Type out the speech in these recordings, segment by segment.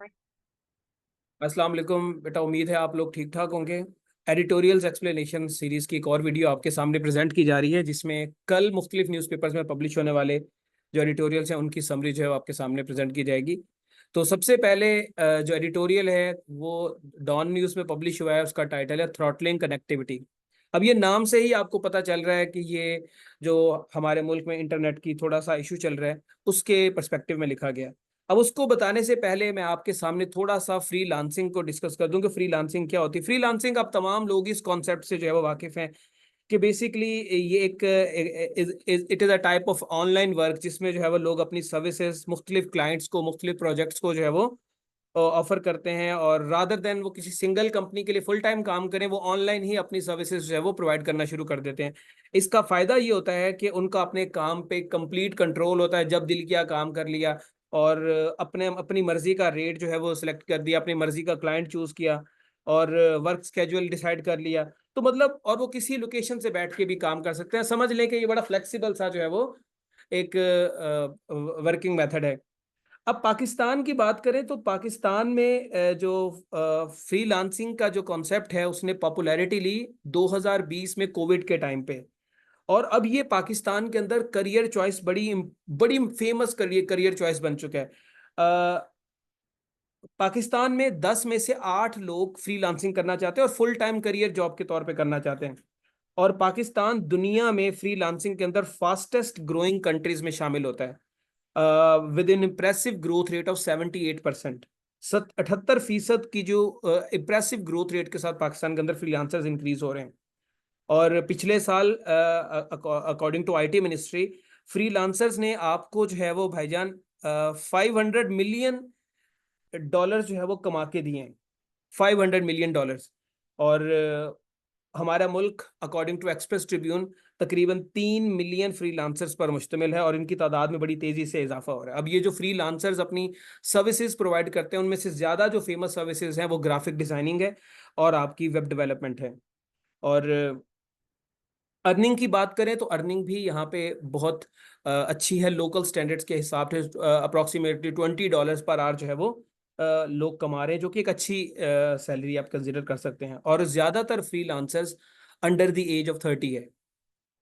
अस्सलाम वालेकुम बेटा, उम्मीद है आप लोग ठीक ठाक होंगे। एडिटोरियल्स एक्सप्लेनेशन सीरीज की एक और वीडियो आपके सामने प्रेजेंट की जा रही है, जिसमें कल मुख्तलिफ न्यूज़पेपर्स में पब्लिश होने वाले जो एडिटोरियल्स हैं उनकी समरी जो है वो आपके सामने प्रेजेंट की जाएगी। तो सबसे पहले जो एडिटोरियल है वो डॉन न्यूज़ में पब्लिश हुआ है, उसका टाइटल है थ्रॉटलिंग कनेक्टिविटी। अब ये नाम से ही आपको पता चल रहा है कि ये जो हमारे मुल्क में इंटरनेट की थोड़ा सा इशू चल रहा है उसके पर्सपेक्टिव में लिखा गया। अब उसको बताने से पहले मैं आपके सामने थोड़ा सा फ्रीलांसिंग को डिस्कस कर दूं कि फ्रीलांसिंग क्या होती है। फ्रीलांसिंग, आप तमाम लोग इस कॉन्सेप्ट से जो है वो वाकिफ हैं कि बेसिकली ये एक it is a type of online work जिसमें जो है वो लोग अपनी सर्विसेज मुख्तलिफ क्लाइंट्स को, मुख्तलिफ प्रोजेक्ट्स को जो है वो ऑफर करते हैं, और रादर देन वो किसी सिंगल कंपनी के लिए फुल टाइम काम करें, वो ऑनलाइन ही अपनी सर्विसेज जो है वो प्रोवाइड करना शुरू कर देते हैं। इसका फायदा ये होता है कि उनका अपने काम पे कंप्लीट कंट्रोल होता है, जब दिल किया काम कर लिया, और अपने अपनी मर्जी का रेट जो है वो सिलेक्ट कर दिया, अपनी मर्जी का क्लाइंट चूज किया, और वर्क स्केड्यूल डिसाइड कर लिया। तो मतलब, और वो किसी लोकेशन से बैठ के भी काम कर सकते हैं। समझ लें कि ये बड़ा फ्लेक्सिबल सा जो है वो एक वर्किंग मेथड है। अब पाकिस्तान की बात करें तो पाकिस्तान में जो फ्रीलांसिंग का जो कॉन्सेप्ट है उसने पॉपुलैरिटी ली 2020 में कोविड के टाइम पे। और अब ये पाकिस्तान के अंदर करियर चॉइस बड़ी बड़ी फेमस करियर करियर चॉइस बन चुका है। पाकिस्तान में 10 में से 8 लोग फ्रीलांसिंग करना चाहते हैं और फुल टाइम करियर जॉब के तौर पे करना चाहते हैं। और पाकिस्तान दुनिया में फ्रीलांसिंग के अंदर फास्टेस्ट ग्रोइंग कंट्रीज में शामिल होता है, with in impressive growth rate of 78%। 78% की जो इम्प्रेसिव ग्रोथ रेट के साथ पाकिस्तान के अंदर फ्रीलांसर्स इंक्रीज हो रहे हैं। और पिछले साल according to IT ministry, freelancers ने आपको जो है वो भाईजान $500 मिलियन जो है वो कमा के दिए हैं। $500 मिलियन। और हमारा मुल्क अकॉर्डिंग टू एक्सप्रेस ट्रिब्यून तकरीबन 3 मिलियन फ्रीलांसर्स पर मुश्तमिल है, और इनकी तादाद में बड़ी तेजी से इजाफा हो रहा है। अब ये जो फ्रीलांसर्स अपनी सर्विसेज प्रोवाइड करते हैं उनमें से ज्यादा जो फेमस सर्विसेज हैं वो ग्राफिक डिजाइनिंग है और आपकी वेब डेवलपमेंट है। और अर्निंग की बात करें तो अर्निंग भी यहाँ पे बहुत अच्छी है। लोकल स्टैंडर्ड्स के हिसाब से अप्रोक्सीमेटली $20 पर आवर जो है वो लोग कमा रहे हैं, जो कि एक अच्छी सैलरी आप कंसिडर कर सकते हैं। और ज्यादातर freelancers under the age of 30 है।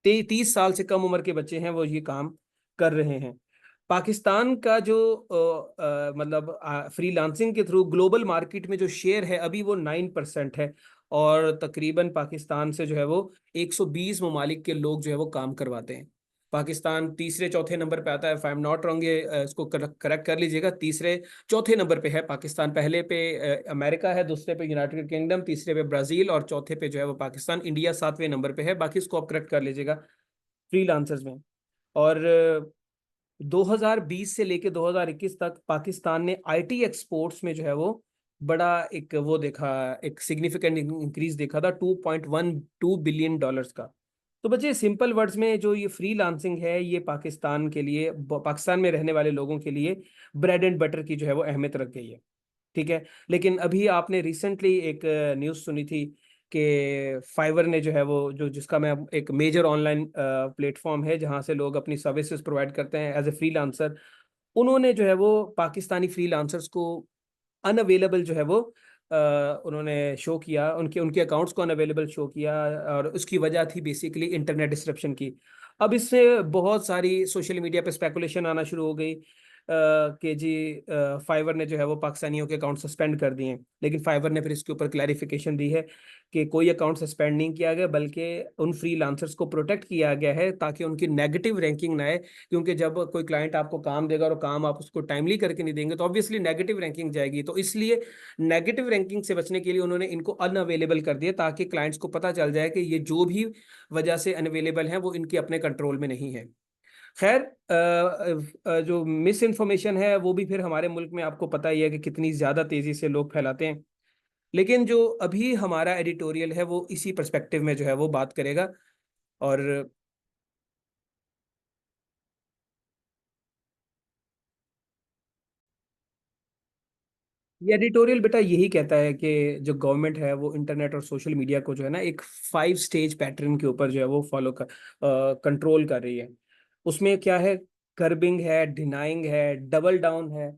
30 साल से कम उम्र के बच्चे हैं वो ये काम कर रहे हैं। पाकिस्तान का जो मतलब फ्रीलांसिंग के थ्रू ग्लोबल मार्केट में जो शेयर है अभी वो 9% है। और तकरीबन पाकिस्तान से जो है वो 120 ममालिक के लोग जो है वो काम करवाते हैं। पाकिस्तान तीसरे चौथे नंबर पे आता है, if I am not wrong, ये इसको करेक्ट कर लीजिएगा। तीसरे चौथे नंबर पे है पाकिस्तान। पहले पे अमेरिका है, दूसरे पे यूनाइटेड किंगडम, तीसरे पे ब्राजील, और चौथे पे जो है वो पाकिस्तान। इंडिया 7वें नंबर पे है। बाकी इसको आप करेक्ट कर लीजिएगा फ्रीलांसर्स में। और 2020 से लेके 2021 तक पाकिस्तान ने आईटी एक्सपोर्ट्स में जो है वो बड़ा एक वो देखा, एक सिग्निफिकेंट इंक्रीज देखा था $2.12 बिलियन का। तो बच्चे, सिंपल वर्ड्स में जो ये फ्रीलांसिंग है ये पाकिस्तान के लिए, पाकिस्तान में रहने वाले लोगों के लिए ब्रेड एंड बटर की जो है वो अहमियत रख गई है। ठीक है। लेकिन अभी आपने रिसेंटली एक न्यूज़ सुनी थी कि फाइवर ने जो है वो, जो जिसका मैं एक मेजर ऑनलाइन प्लेटफॉर्म है जहां से लोग अपनी सर्विसेज प्रोवाइड करते हैं एज ए फ्रीलांसर, उन्होंने जो है वो पाकिस्तानी फ्रीलांसर्स को अनअवेलेबल जो है वो उन्होंने शो किया, उनके उनके अकाउंट्स को अनअवेलेबल शो किया। और उसकी वजह थी बेसिकली इंटरनेट डिस्ट्रप्शन की। अब इससे बहुत सारी सोशल मीडिया पे स्पेकुलेशन आना शुरू हो गई कि जी फाइवर ने जो है वो पाकिस्तानियों के अकाउंट सस्पेंड कर दिए हैं। लेकिन फाइवर ने फिर इसके ऊपर क्लैरिफिकेशन दी है कि कोई अकाउंट सस्पेंड नहीं किया गया, बल्कि उन फ्रीलांसर्स को प्रोटेक्ट किया गया है ताकि उनकी नेगेटिव रैंकिंग ना आए। क्योंकि जब कोई क्लाइंट आपको काम देगा और काम आप उसको टाइमली करके नहीं देंगे तो ऑब्वियसली नेगेटिव रैंकिंग जाएगी। तो इसलिए नेगेटिव रैंकिंग से बचने के लिए उन्होंने इनको अनअवेलेबल कर दिया, ताकि क्लाइंट्स को पता चल जाए कि ये जो भी वजह से अनअवेलेबल है वो इनके अपने कंट्रोल में नहीं है। खैर, जो मिस इन्फॉर्मेशन है वो भी फिर हमारे मुल्क में आपको पता ही है कि कितनी ज़्यादा तेज़ी से लोग फैलाते हैं। लेकिन जो अभी हमारा एडिटोरियल है वो इसी पर्सपेक्टिव में जो है वो बात करेगा। और ये एडिटोरियल बेटा यही कहता है कि जो गवर्नमेंट है वो इंटरनेट और सोशल मीडिया को जो है ना एक 5 स्टेज पैटर्न के ऊपर जो है वो फॉलो कर कंट्रोल कर रही है। उसमें क्या है? कर्बिंग है, डिनाइंग है, डबल डाउन है,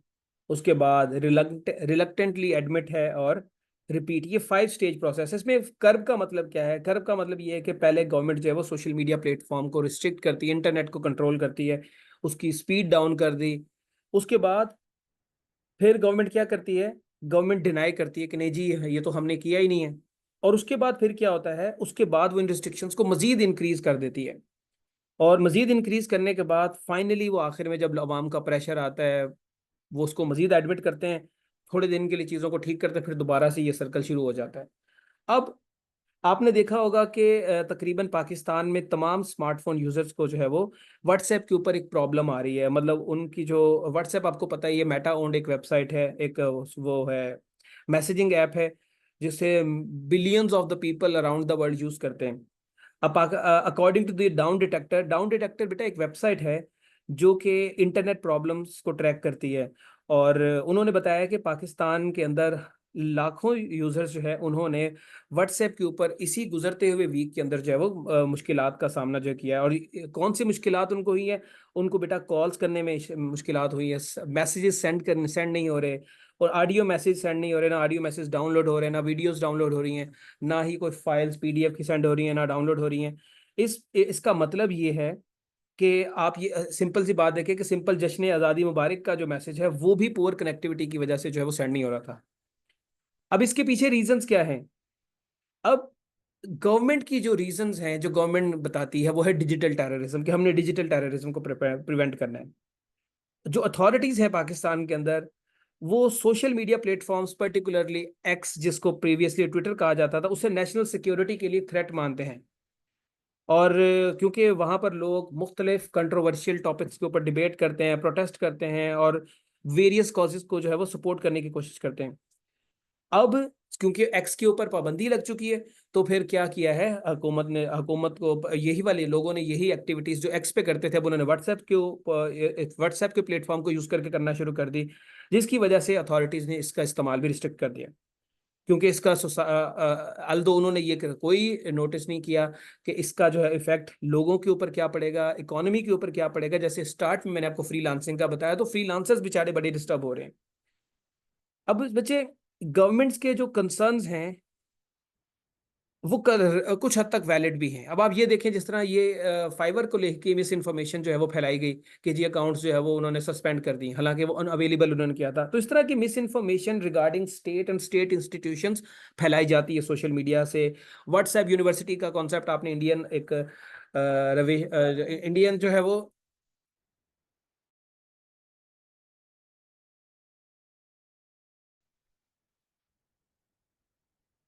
उसके बाद रिलक्टेंटली एडमिट है, और रिपीट। ये 5 स्टेज प्रोसेस है। इसमें कर्व का मतलब क्या है? कर्व का मतलब ये है कि पहले गवर्नमेंट जो है वो सोशल मीडिया प्लेटफॉर्म को रिस्ट्रिक्ट करती है, इंटरनेट को कंट्रोल करती है, उसकी स्पीड डाउन कर दी। उसके बाद फिर गवर्नमेंट क्या करती है? गवर्नमेंट डिनाई करती है कि नहीं जी, ये तो हमने किया ही नहीं है। और उसके बाद फिर क्या होता है? उसके बाद वो इन रिस्ट्रिक्शंस को मजीद इंक्रीज कर देती है, और मजीद इंक्रीज करने के बाद फाइनली वो आखिर में जब अवाम का प्रेशर आता है, वो उसको मजीद एडमिट करते हैं, थोड़े दिन के लिए चीज़ों को ठीक करते हैं, फिर दोबारा से ये सर्कल शुरू हो जाता है। अब आपने देखा होगा कि तकरीबन पाकिस्तान में तमाम स्मार्टफोन यूजर्स को जो है वो व्हाट्सएप के ऊपर एक प्रॉब्लम आ रही है। मतलब उनकी जो व्हाट्सएप, आपको पता है ये मेटा ओन्ड एक वेबसाइट है, एक वो है मैसेजिंग ऐप है, जिसे billions of the people around the world use करते हैं। अब according to the down detector बेटा एक वेबसाइट है जो कि इंटरनेट प्रॉब्लम्स को ट्रैक करती है। और उन्होंने बताया कि पाकिस्तान के अंदर लाखों यूजर्स जो है उन्होंने व्हाट्सएप के ऊपर इसी गुजरते हुए वीक के अंदर जो है वो मुश्किलात का सामना जो किया है। और कौन सी मुश्किलात उनको हुई है? उनको बेटा कॉल्स करने में मुश्किलात हुई है, मैसेजेस सेंड नहीं हो रहे, और ऑडियो मैसेज सेंड नहीं हो रहे, ना ऑडियो मैसेज डाउनलोड हो रहे हैं, ना वीडियोस डाउनलोड हो रही हैं, ना ही कोई फाइल्स पीडीएफ की सेंड हो रही हैं, ना डाउनलोड हो रही हैं। इसका मतलब ये है कि आप ये सिंपल सी बात देखें कि सिंपल जश्न आज़ादी मुबारक का जो मैसेज है वो भी पुअर कनेक्टिविटी की वजह से जो है वो सेंड नहीं हो रहा था। अब इसके पीछे रीजंस क्या हैं? अब गवर्नमेंट की जो रीजंस हैं, जो गवर्नमेंट बताती है, वो है डिजिटल टेररिज्म, कि हमने डिजिटल टेररिज्म को प्रिवेंट करना है। जो अथॉरिटीज है पाकिस्तान के अंदर, वो social media platforms, particularly x जिसको प्रीवियसली ट्विटर कहा जाता था, उसे नेशनल सिक्योरिटी के लिए थ्रेट मानते हैं। और क्योंकि वहाँ पर लोग मुख्तलिफ कंट्रोवर्शियल टॉपिक्स के ऊपर डिबेट करते हैं, प्रोटेस्ट करते हैं, और वेरियस कॉजेज को जो है वो सपोर्ट करने की कोशिश करते हैं। अब क्योंकि एक्स के ऊपर पाबंदी लग चुकी है, तो फिर क्या किया है हुकूमत को यही वाले लोगों ने यही एक्टिविटीज जो एक्स पे करते थे, अब उन्होंने व्हाट्सएप के प्लेटफॉर्म को यूज करके करना शुरू कर दी, जिसकी वजह से अथॉरिटीज ने इसका इस्तेमाल भी रिस्ट्रिक्ट कर दिया। क्योंकि इसका अल्दो उन्होंने ये कोई नोटिस नहीं किया कि इसका जो है इफेक्ट लोगों के ऊपर क्या पड़ेगा, इकोनॉमी के ऊपर क्या पड़ेगा। जैसे स्टार्ट में मैंने आपको फ्रीलांसिंग का बताया, तो फ्रीलांसर्स बेचारे बड़े डिस्टर्ब हो रहे हैं। अब बच्चे, गवर्नमेंट्स के जो कंसर्न्स हैं वो कुछ हद तक वैलिड भी हैं। अब आप ये देखें, जिस तरह ये फाइवर को लेकर मिस इन्फॉर्मेशन जो है वो फैलाई गई कि जी अकाउंट्स जो है वो उन्होंने सस्पेंड कर दी, हालांकि वो अनअवेलेबल उन्होंने किया था। तो इस तरह की miss information regarding state and state institutions फैलाई जाती है सोशल मीडिया से। व्हाट्सएप यूनिवर्सिटी का कॉन्सेप्ट आपने इंडियन एक रवि इंडियन जो है वो,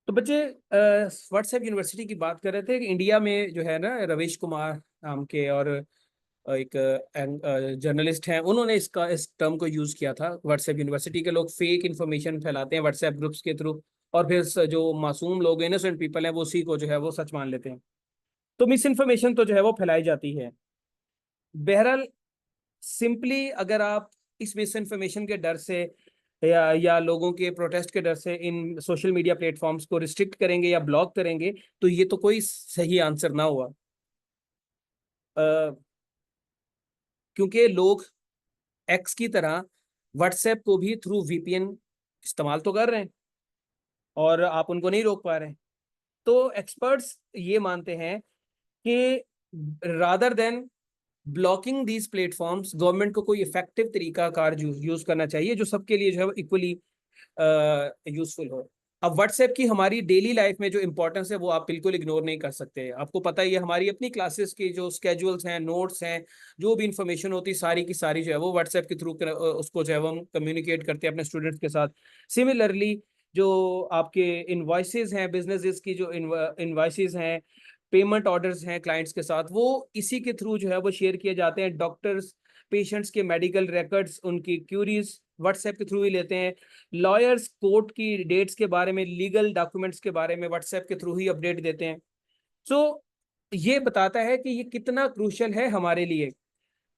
तो बच्चे व्हाट्सएप यूनिवर्सिटी की बात कर रहे थे कि इंडिया में जो है ना, रवीश कुमार नाम के और एक जर्नलिस्ट हैं, उन्होंने इस टर्म को यूज किया था। व्हाट्सएप यूनिवर्सिटी के लोग फेक इन्फॉर्मेशन फैलाते हैं व्हाट्सएप ग्रुप्स के थ्रू, और फिर जो मासूम लोग, इनोसेंट पीपल हैं, वो उसी को जो है वो सच मान लेते हैं। तो मिस इन्फॉर्मेशन तो जो है वो फैलाई जाती है। बहरहाल, सिंपली अगर आप इस मिस इन्फॉर्मेशन के डर से या लोगों के प्रोटेस्ट के डर से इन सोशल मीडिया प्लेटफॉर्म्स को रिस्ट्रिक्ट करेंगे या ब्लॉक करेंगे, तो ये तो कोई सही आंसर ना हुआ। क्योंकि लोग एक्स की तरह व्हाट्सएप को भी थ्रू वीपीएन इस्तेमाल तो कर रहे हैं, और आप उनको नहीं रोक पा रहे हैं। तो एक्सपर्ट्स ये मानते हैं कि rather than blocking these platforms, government को कोई इफेक्टिव तरीका कार यूज करना चाहिए जो सबके लिए जो है इक्वली यूजफुल हो। अब व्हाट्सएप की हमारी डेली लाइफ में जो इंपॉर्टेंस है वो आप बिल्कुल इग्नोर नहीं कर सकते। आपको पता ही है, हमारी अपनी क्लासेस की जो स्केजुअल्स हैं, नोट्स हैं, जो भी इंफॉर्मेशन होती है सारी की सारी जो है वो व्हाट्सएप के थ्रू उसको जो है वो हम कम्युनिकेट करते हैं अपने स्टूडेंट्स के साथ। सिमिलरली, जो आपके इनवॉइसेज हैं, बिजनेसेस की जो इनवॉइसेज हैं, पेमेंट ऑर्डर्स हैं क्लाइंट्स के साथ, वो इसी के थ्रू जो है वो शेयर किए जाते हैं। डॉक्टर्स पेशेंट्स के मेडिकल रिकॉर्ड्स, उनकी क्यूरीज व्हाट्सएप के थ्रू ही लेते हैं। लॉयर्स कोर्ट की डेट्स के बारे में, लीगल डॉक्यूमेंट्स के बारे में व्हाट्सएप के थ्रू ही अपडेट देते हैं। सो ये बताता है कि ये कितना क्रूशल है हमारे लिए।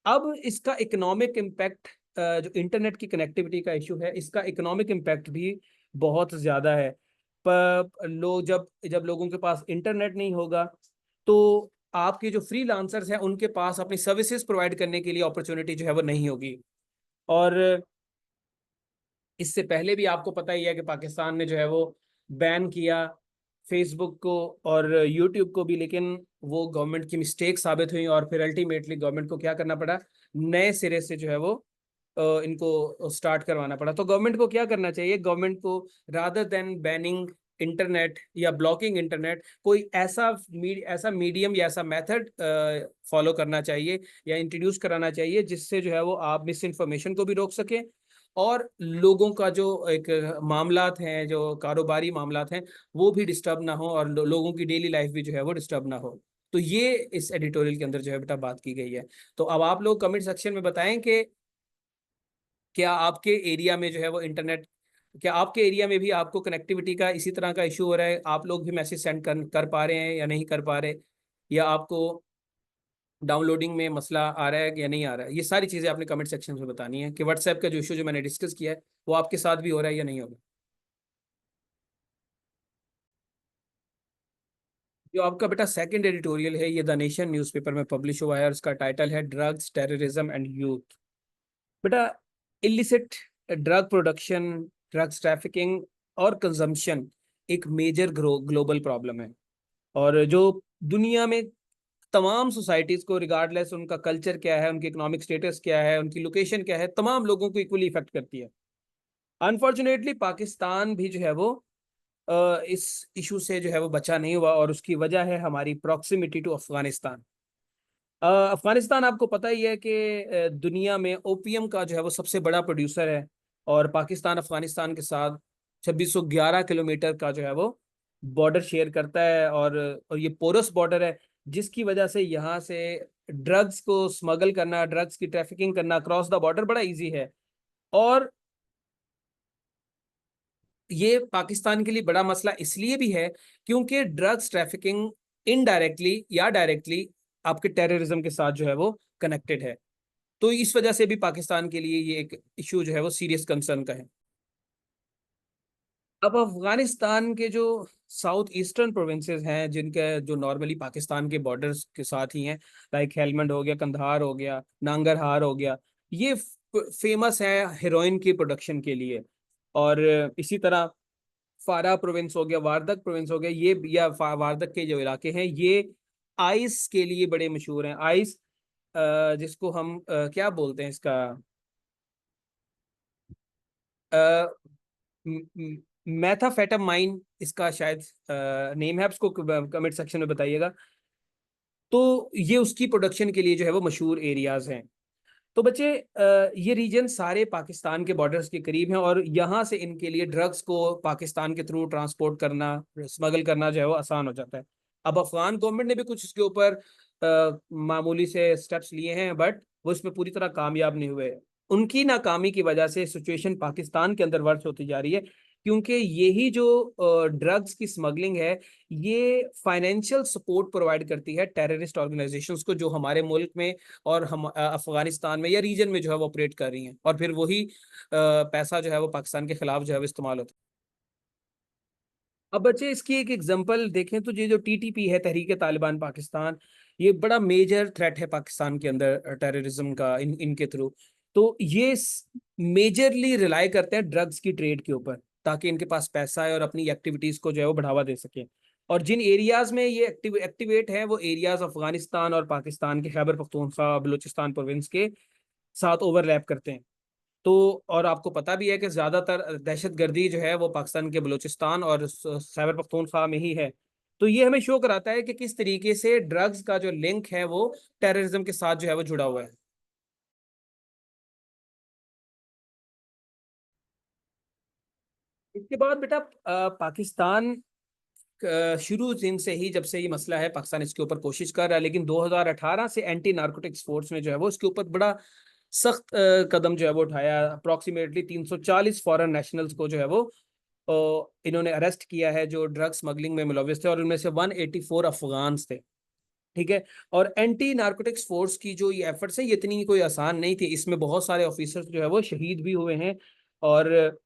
अब इसका इकोनॉमिक इम्पैक्ट, जो इंटरनेट की कनेक्टिविटी का इशू है, इसका इकोनॉमिक इम्पैक्ट भी बहुत ज़्यादा है। पर लोग, जब जब लोगों के पास इंटरनेट नहीं होगा, तो आपके जो फ्रीलांसर्स हैं उनके पास अपनी सर्विसेज प्रोवाइड करने के लिए अपॉर्चुनिटी जो है वो नहीं होगी। और इससे पहले भी आपको पता ही है कि पाकिस्तान ने जो है वो बैन किया फेसबुक को और यूट्यूब को भी, लेकिन वो गवर्नमेंट की मिस्टेक साबित हुई और फिर अल्टीमेटली गवर्नमेंट को क्या करना पड़ा, नए सिरे से जो है वो इनको स्टार्ट करवाना पड़ा। तो गवर्नमेंट को क्या करना चाहिए, गवर्नमेंट को रादर देन बैनिंग इंटरनेट या ब्लॉकिंग इंटरनेट, कोई ऐसा मीडियम या ऐसा मेथड फॉलो करना चाहिए या इंट्रोड्यूस कराना चाहिए जिससे जो है वो आप मिस इन्फॉर्मेशन को भी रोक सकें और लोगों का जो एक मामलात हैं, जो कारोबारी मामलात हैं, वो भी डिस्टर्ब ना हो और लोगों की डेली लाइफ भी जो है वो डिस्टर्ब ना हो। तो ये इस एडिटोरियल के अंदर जो है बेटा बात की गई है। तो अब आप लोग कमेंट सेक्शन में बताएं कि क्या आपके एरिया में जो है वो इंटरनेट, क्या आपके एरिया में भी आपको कनेक्टिविटी का इसी तरह का इशू हो रहा है, आप लोग भी मैसेज सेंड कर पा रहे हैं या नहीं कर पा रहे, या आपको डाउनलोडिंग में मसला आ रहा है या नहीं आ रहा है। ये सारी चीज़ें आपने कमेंट सेक्शन में बतानी है कि व्हाट्सएप का जो इशू जो मैंने डिस्कस किया है वो आपके साथ भी हो रहा है या नहीं हो रहा है। जो आपका बेटा सेकंड एडिटोरियल है ये द नेशन न्यूज़पेपर में पब्लिश हुआ है और उसका टाइटल है ड्रग्स टेररिज्म एंड यूथ। बेटा, illicit drug production, drugs trafficking और कंजम्पशन एक मेजर ग्लोबल प्रॉब्लम है और जो दुनिया में तमाम सोसाइटीज को रिगार्डलेस उनका कल्चर क्या है, उनकी इकोनॉमिक स्टेटस क्या है, उनकी लोकेशन क्या है, तमाम लोगों को इक्वली इफेक्ट करती है। अनफॉर्चुनेटली पाकिस्तान भी जो है वो इस इशू से जो है वो बचा नहीं हुआ और उसकी वजह है हमारी प्रॉक्सिमिटी टू अफगानिस्तान। अफगानिस्तान आपको पता ही है कि दुनिया में ओपीएम का जो है वो सबसे बड़ा प्रोड्यूसर है और पाकिस्तान अफगानिस्तान के साथ 2611 किलोमीटर का जो है वो बॉर्डर शेयर करता है और ये पोरस बॉर्डर है जिसकी वजह से यहाँ से ड्रग्स को स्मगल करना, ड्रग्स की ट्रैफिकिंग करना क्रॉस द बॉर्डर बड़ा इजी है। और ये पाकिस्तान के लिए बड़ा मसला इसलिए भी है क्योंकि ड्रग्स ट्रैफिकिंग इनडायरेक्टली या डायरेक्टली आपके टेररिज्म के साथ जो है वो कनेक्टेड है। तो इस वजह से भी पाकिस्तान के लिए ये एक इशू जो है वो सीरियस कंसर्न का है। अब अफगानिस्तान के जो साउथ ईस्टर्न प्रोविंसेस हैं जिनके जो नॉर्मली पाकिस्तान के बॉर्डर्स के साथ ही हैं, लाइक हेलमंड हो गया, कंधार हो गया, नांगरहार हो गया, ये फेमस है हेरोइन की प्रोडक्शन के लिए। और इसी तरह फारा प्रोविंस हो गया, वारदक प्रोविंस हो गया, ये या वारदक के जो इलाके हैं ये आइस के लिए बड़े मशहूर हैं। आइस जिसको हम क्या बोलते हैं इसका, मैथाफेटामाइन इसका शायद नेम है, आपको कमेंट सेक्शन में बताइएगा। तो ये उसकी प्रोडक्शन के लिए जो है वो मशहूर एरियाज हैं। तो बच्चे, ये रीजन सारे पाकिस्तान के बॉर्डर्स के करीब हैं और यहाँ से इनके लिए ड्रग्स को पाकिस्तान के थ्रू ट्रांसपोर्ट करना, स्मगल करना जो है वो आसान हो जाता है। अब अफगान गवर्नमेंट ने भी कुछ इसके ऊपर मामूली से स्टेप्स लिए हैं बट वो इसमें पूरी तरह कामयाब नहीं हुए। उनकी नाकामी की वजह से सिचुएशन पाकिस्तान के अंदर वर्स होती जा रही है क्योंकि यही जो ड्रग्स की स्मगलिंग है ये फाइनेंशियल सपोर्ट प्रोवाइड करती है टेररिस्ट ऑर्गेनाइजेशंस को जो हमारे मुल्क में और हम अफगानिस्तान में या रीजन में जो है वो ऑपरेट कर रही हैं और फिर वही पैसा जो है वो पाकिस्तान के खिलाफ जो है वो इस्तेमाल होता है। अब बच्चे इसकी एक एग्जांपल देखें तो ये जो टीटीपी है, तहरीक तालिबान पाकिस्तान, ये बड़ा मेजर थ्रेट है पाकिस्तान के अंदर टेररिज्म का इनके थ्रू। तो ये मेजरली रिलाई करते हैं ड्रग्स की ट्रेड के ऊपर ताकि इनके पास पैसा है और अपनी एक्टिविटीज को जो है वो बढ़ावा दे सके। और जिन एरियाज में ये एक्टिवेट है वो एरियाज अफगानिस्तान और पाकिस्तान के खैबर पख्तूनख्वा बलूचिस्तान प्रोविंस के साथ ओवरलैप करते हैं। तो और आपको पता भी है कि ज्यादातर दहशत गर्दी जो है वो पाकिस्तान के बलूचिस्तान और खैबर पख्तूनख्वा में ही है। तो ये हमें शो कराता है कि किस तरीके से ड्रग्स का जो लिंक है वो टेररिज्म के साथ जो है वो जुड़ा हुआ है। इसके बाद बेटा, पाकिस्तान शुरू दिन से ही जब से ये मसला है पाकिस्तान इसके ऊपर कोशिश कर रहा है, लेकिन 2018 से एंटी नार्कोटिक्स फोर्स में जो है वो इसके ऊपर बड़ा सख्त कदम जो है वो उठाया। अप्रोक्सीमेटली 340 फॉरेन नेशनल्स को जो है वो इन्होंने अरेस्ट किया है जो ड्रग स्मगलिंग में मुलविस थे और उनमें से 184 अफगान थे। ठीक है। और एंटी नार्कोटिक्स फोर्स की जो ये एफर्ट्स है ये इतनी कोई आसान नहीं थी, इसमें बहुत सारे ऑफिसर्स जो है वो शहीद भी हुए हैं। और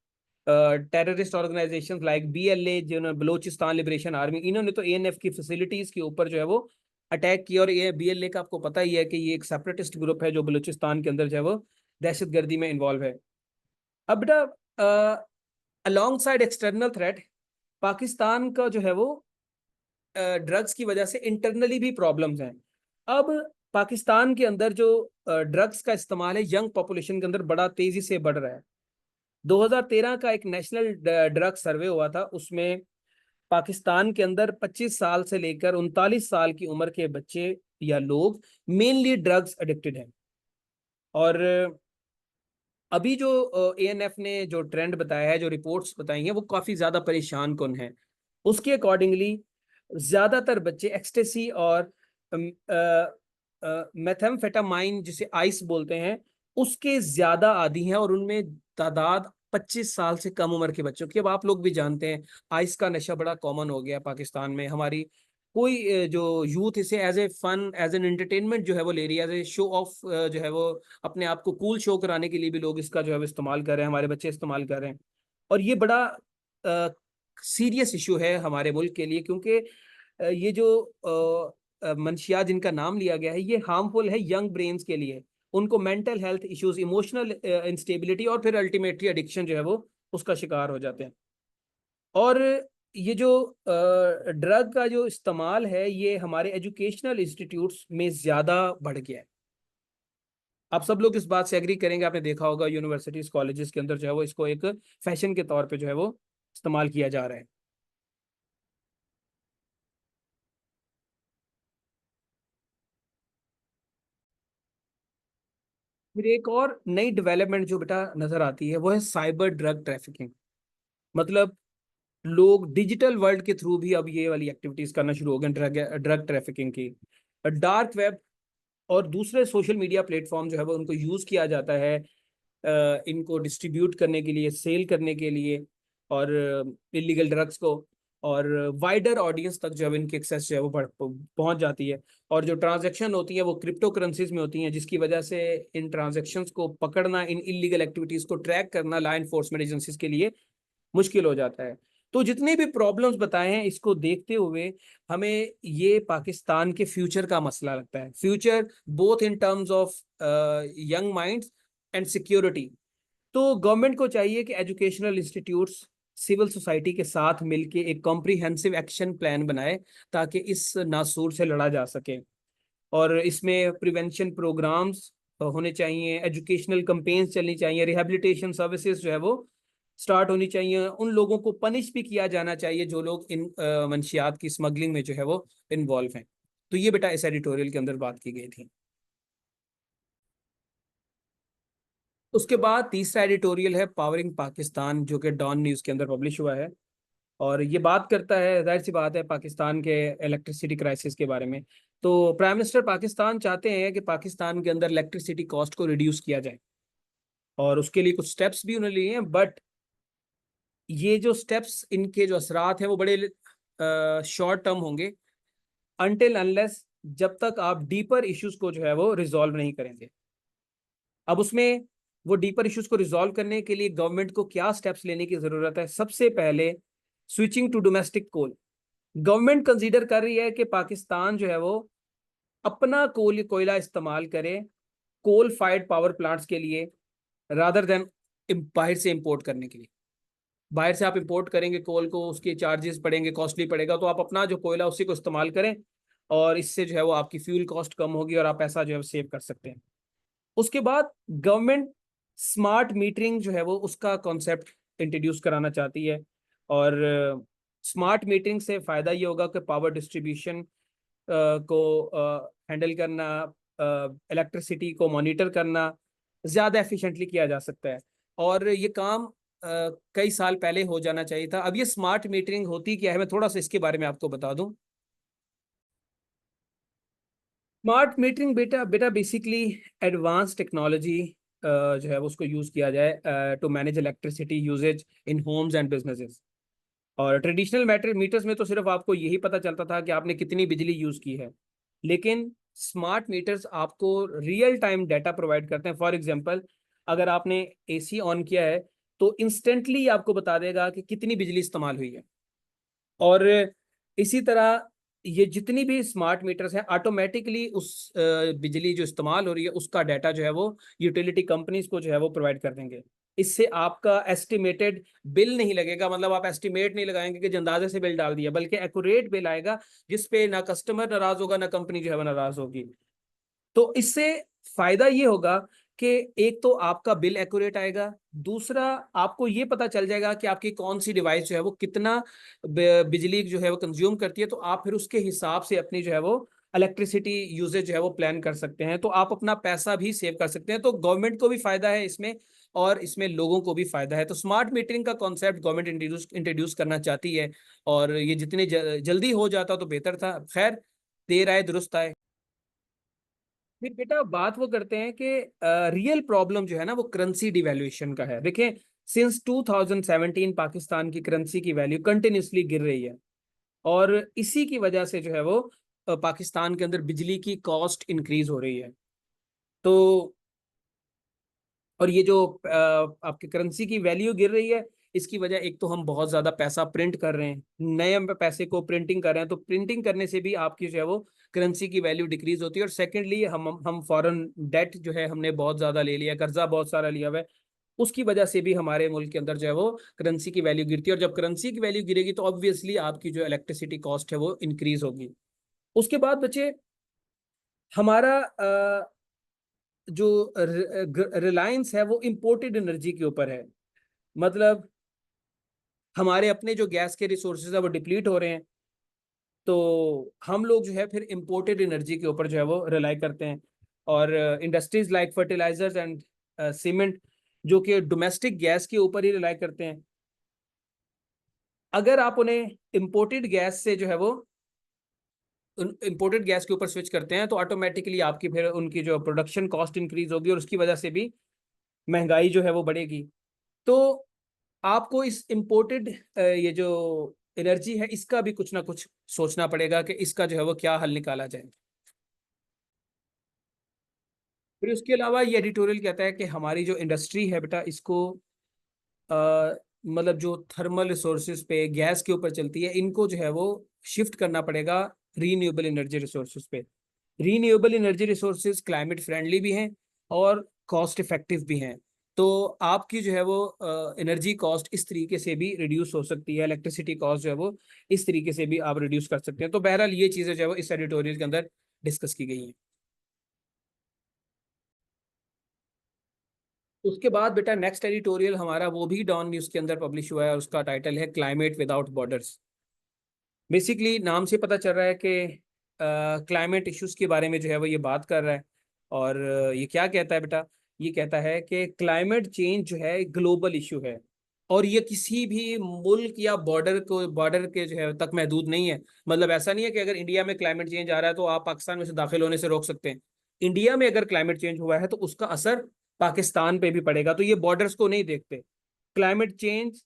टेररिस्ट ऑर्गेनाइजेशंस लाइक बीएलए, जिन्होंने बलोचिस्तान लिबरेशन आर्मी, इन्होंने तो एएनएफ की फैसिलिटीज के ऊपर जो है वो अटैक किया। और ये बीएलए का आपको पता ही है कि ये एक सेपरेटिस्ट ग्रुप है जो बलूचिस्तान के अंदर जो है वो दहशतगर्दी में इन्वॉल्व है। अब बेटा, along side external threat, Pakistan का जो है वो ड्रग्स की वजह से इंटरनली भी प्रॉब्लम्स हैं। अब पाकिस्तान के अंदर जो ड्रग्स का इस्तेमाल है यंग पॉपुलेशन के अंदर बड़ा तेजी से बढ़ रहा है। 2013 का एक नेशनल ड्रग सर्वे हुआ था, उसमें पाकिस्तान के अंदर 25 साल से लेकर 39 साल की उम्र के बच्चे या लोग मेनली ड्रग्स एडिक्टेड हैं। और अभी जो एएनएफ ने जो ट्रेंड बताया है, जो रिपोर्ट्स बताई हैं, वो काफी ज्यादा परेशान कुन है। उसके अकॉर्डिंगली ज्यादातर बच्चे एक्सटेसी और मेथाम्फेटामाइन जिसे आइस बोलते हैं उसके ज्यादा आदी हैं, और उनमें तादाद 25 साल से कम उम्र के बच्चों की। अब आप लोग भी जानते हैं आइस का नशा बड़ा कॉमन हो गया पाकिस्तान में। हमारी कोई जो यूथ इसे as a fun, as an entertainment जो है वो ले रही है, एज ए शो ऑफ जो है वो अपने आप को कूल शो कराने के लिए भी लोग इसका जो है वो इस्तेमाल कर रहे हैं, हमारे बच्चे इस्तेमाल कर रहे हैं। और ये बड़ा सीरियस इशू है हमारे मुल्क के लिए, क्योंकि ये जो मंशियात जिनका नाम लिया गया है ये हार्मफुल है यंग ब्रेन्स के लिए। उनको mental health issues, emotional instability और फिर अल्टीमेटली एडिक्शन जो है वो उसका शिकार हो जाते हैं। और ये जो ड्रग का जो इस्तेमाल है ये हमारे एजुकेशनल इंस्टीट्यूट्स में ज़्यादा बढ़ गया है। आप सब लोग इस बात से एग्री करेंगे, आपने देखा होगा यूनिवर्सिटीज कॉलेजेस के अंदर जो है वो इसको एक फैशन के तौर पे जो है वो इस्तेमाल किया जा रहा है। फिर एक और नई डेवलपमेंट जो बेटा नजर आती है वो है साइबर ड्रग ट्रैफिकिंग। मतलब लोग डिजिटल वर्ल्ड के थ्रू भी अब ये वाली एक्टिविटीज करना शुरू हो गए, ड्रग ड्रग ट्रैफिकिंग की। डार्क वेब और दूसरे सोशल मीडिया प्लेटफॉर्म जो है वो उनको यूज किया जाता है इनको डिस्ट्रीब्यूट करने के लिए, सेल करने के लिए, और इलीगल ड्रग्स को। और वाइडर ऑडियंस तक जो है इनकी एक्सेस जो है वो पहुंच जाती है। और जो ट्रांजैक्शन होती है वो क्रिप्टो करेंसीज में होती हैं, जिसकी वजह से इन ट्रांजैक्शंस को पकड़ना, इन इलीगल एक्टिविटीज को ट्रैक करना लॉ एनफोर्समेंट एजेंसीज के लिए मुश्किल हो जाता है। तो जितने भी प्रॉब्लम्स बताए हैं इसको देखते हुए हमें ये पाकिस्तान के फ्यूचर का मसला लगता है। Future both in terms of young minds and security. तो गवर्नमेंट को चाहिए कि एजुकेशनल इंस्टीट्यूट्स सिविल सोसाइटी के साथ मिलकर एक कॉम्प्रिहेंसिव एक्शन प्लान बनाए ताकि इस नासूर से लड़ा जा सके। और इसमें प्रिवेंशन प्रोग्राम्स होने चाहिए, एजुकेशनल कंपेन्स चलनी चाहिए, रिहेबिलिटेशन सर्विसेज जो है वो स्टार्ट होनी चाहिए। उन लोगों को पनिश भी किया जाना चाहिए जो लोग इन मंशियात की स्मगलिंग में जो है वो इन्वॉल्व हैं। तो ये बेटा इस एडिटोरियल के अंदर बात की गई थी। उसके बाद तीसरा एडिटोरियल है पावरिंग पाकिस्तान, जो कि डॉन न्यूज़ के अंदर पब्लिश हुआ है। और ये बात करता है, जाहिर सी बात है, पाकिस्तान के इलेक्ट्रिसिटी क्राइसिस के बारे में। तो प्राइम मिनिस्टर पाकिस्तान चाहते हैं कि पाकिस्तान के अंदर इलेक्ट्रिसिटी कॉस्ट को रिड्यूस किया जाए, और उसके लिए कुछ स्टेप्स भी उन्होंने लिए हैं। बट ये जो स्टेप्स, इनके जो असरात हैं वो बड़े शॉर्ट टर्म होंगे, अनटिल अनलेस जब तक आप डीपर इश्यूज को जो है वो रिजॉल्व नहीं करेंगे। अब उसमें वो डीपर इश्यूज को रिजॉल्व करने के लिए गवर्नमेंट को क्या स्टेप्स लेने की जरूरत है? सबसे पहले switching to domestic coal. Government consider कर रही है कि पाकिस्तान जो है वो अपना कोयला इस्तेमाल करे कोल फायर्ड पावर प्लांट्स के लिए, रादर देन बाहर से इंपोर्ट करने के लिए। बाहर से आप इंपोर्ट करेंगे कोल को, उसके चार्जेस पड़ेंगे, कॉस्टली पड़ेगा। तो आप अपना जो कोयला उसी को इस्तेमाल करें, और इससे जो है वो आपकी फ्यूल कॉस्ट कम होगी और आप पैसा जो है सेव कर सकते हैं। उसके बाद गवर्नमेंट स्मार्ट मीटरिंग जो है वो उसका कॉन्सेप्ट इंट्रोड्यूस कराना चाहती है। और स्मार्ट मीटरिंग से फायदा ये होगा कि पावर डिस्ट्रीब्यूशन को हैंडल करना, इलेक्ट्रिसिटी को मॉनिटर करना ज़्यादा एफिशिएंटली किया जा सकता है। और ये काम कई साल पहले हो जाना चाहिए था। अब ये स्मार्ट मीटरिंग होती क्या है, मैं थोड़ा सा इसके बारे में आपको बता दूं। स्मार्ट मीटरिंग बेटा बेटा बेसिकली एडवांस टेक्नोलॉजी जो है वो उसको यूज़ किया जाए to manage electricity usage in homes and businesses. और ट्रेडिशनल मीटर्स में तो सिर्फ आपको यही पता चलता था कि आपने कितनी बिजली यूज़ की है। लेकिन स्मार्ट मीटर्स आपको रियल टाइम डाटा प्रोवाइड करते हैं। फॉर एग्जांपल, अगर आपने एसी ऑन किया है तो इंस्टेंटली आपको बता देगा कि कितनी बिजली इस्तेमाल हुई है। और इसी तरह ये जितनी भी स्मार्ट मीटर्स हैं ऑटोमेटिकली उस बिजली जो इस्तेमाल हो रही है उसका डाटा जो है वो यूटिलिटी कंपनीज को जो है वो प्रोवाइड कर देंगे। इससे आपका एस्टिमेटेड बिल नहीं लगेगा, मतलब आप एस्टिमेट नहीं लगाएंगे कि अंदाजे से बिल डाल दिया, बल्कि एक्यूरेट बिल आएगा जिसपे ना कस्टमर नाराज होगा ना कंपनी जो है वो नाराज होगी। तो इससे फायदा ये होगा कि एक तो आपका बिल एक्यूरेट आएगा, दूसरा आपको ये पता चल जाएगा कि आपकी कौन सी डिवाइस जो है वो कितना बिजली जो है वो कंज्यूम करती है, तो आप फिर उसके हिसाब से अपनी जो है वो इलेक्ट्रिसिटी यूजेज जो है वो प्लान कर सकते हैं, तो आप अपना पैसा भी सेव कर सकते हैं। तो गवर्नमेंट को भी फायदा है इसमें और इसमें लोगों को भी फायदा है। तो स्मार्ट मीटरिंग का कॉन्सेप्ट गवर्नमेंट इंट्रोड्यूस करना चाहती है, और ये जितने जल्दी हो जाता तो बेहतर था। खैर, देर आए दुरुस्त आए। फिर बेटा बात वो करते हैं कि रियल प्रॉब्लम जो है ना वो करेंसी डिवैल्यूएशन का है। देखें, सिंस 2017 पाकिस्तान की करेंसी की वैल्यू कंटिन्यूसली गिर रही है, और इसी की वजह से जो है वो पाकिस्तान के अंदर बिजली की कॉस्ट इंक्रीज हो रही है। तो और ये जो आपकी करेंसी की वैल्यू गिर रही है, इसकी वजह एक तो हम बहुत ज्यादा पैसा प्रिंट कर रहे हैं, नए पैसे को प्रिंटिंग कर रहे हैं, तो प्रिंटिंग करने से भी आपकी जो है वो करेंसी की वैल्यू डिक्रीज होती है। और सेकेंडली हम फॉरेन डेट जो है हमने बहुत ज्यादा ले लिया, कर्जा बहुत सारा लिया हुआ है, उसकी वजह से भी हमारे मुल्क के अंदर जो है वो करेंसी की वैल्यू गिरती है। और जब करेंसी की वैल्यू गिरेगी तो ऑब्वियसली आपकी जो इलेक्ट्रिसिटी कॉस्ट है वो इंक्रीज होगी। उसके बाद बच्चे, हमारा जो रिलायंस है वो इम्पोर्टेड एनर्जी के ऊपर है। मतलब हमारे अपने जो गैस के रिसोर्सेज है वो डिप्लीट हो रहे हैं, तो हम लोग जो है फिर इम्पोर्टेड एनर्जी के ऊपर जो है वो रिलाई करते हैं। और industries like fertilisers and cement जो कि डोमेस्टिक गैस के ऊपर ही रिलाई करते हैं, अगर आप उन्हें इम्पोर्टेड गैस से जो है वो इम्पोर्टेड गैस के ऊपर स्विच करते हैं, तो ऑटोमेटिकली आपकी फिर उनकी जो प्रोडक्शन कॉस्ट इंक्रीज होगी, और उसकी वजह से भी महंगाई जो है वो बढ़ेगी। तो आपको इस इम्पोर्टेड ये जो एनर्जी है इसका भी कुछ ना कुछ सोचना पड़ेगा कि इसका जो है वो क्या हल निकाला जाए। फिर उसके अलावा ये एडिटोरियल कहता है कि हमारी जो इंडस्ट्री है बेटा, इसको मतलब जो थर्मल रिसोर्सेज पे गैस के ऊपर चलती है, इनको जो है वो शिफ्ट करना पड़ेगा रीन्यूएबल एनर्जी रिसोर्सेज पे। Renewable energy resources climate friendly भी हैं और कॉस्ट इफेक्टिव भी हैं। तो आपकी जो है वो एनर्जी कॉस्ट इस तरीके से भी रिड्यूस हो सकती है, इलेक्ट्रिसिटी कॉस्ट जो है वो इस तरीके से भी आप रिड्यूस कर सकते हैं। तो बहरहाल ये चीज़ें जो है वो इस एडिटोरियल के अंदर डिस्कस की गई हैं। उसके बाद बेटा नेक्स्ट एडिटोरियल हमारा वो भी डॉन न्यूज़ के अंदर पब्लिश हुआ है, और उसका टाइटल है क्लाइमेट विदाउट बॉर्डर्स। बेसिकली नाम से पता चल रहा है कि क्लाइमेट इश्यूज के बारे में जो है वो ये बात कर रहा है। और ये क्या कहता है बेटा, ये कहता है कि क्लाइमेट चेंज जो है ग्लोबल इशू है, और ये किसी भी मुल्क या बॉर्डर के जो है तक महदूद नहीं है। मतलब ऐसा नहीं है कि अगर इंडिया में क्लाइमेट चेंज आ रहा है तो आप पाकिस्तान में से दाखिल होने से रोक सकते हैं। इंडिया में अगर क्लाइमेट चेंज हुआ है तो उसका असर पाकिस्तान पे भी पड़ेगा। तो ये बॉर्डर्स को नहीं देखते, क्लाइमेट चेंज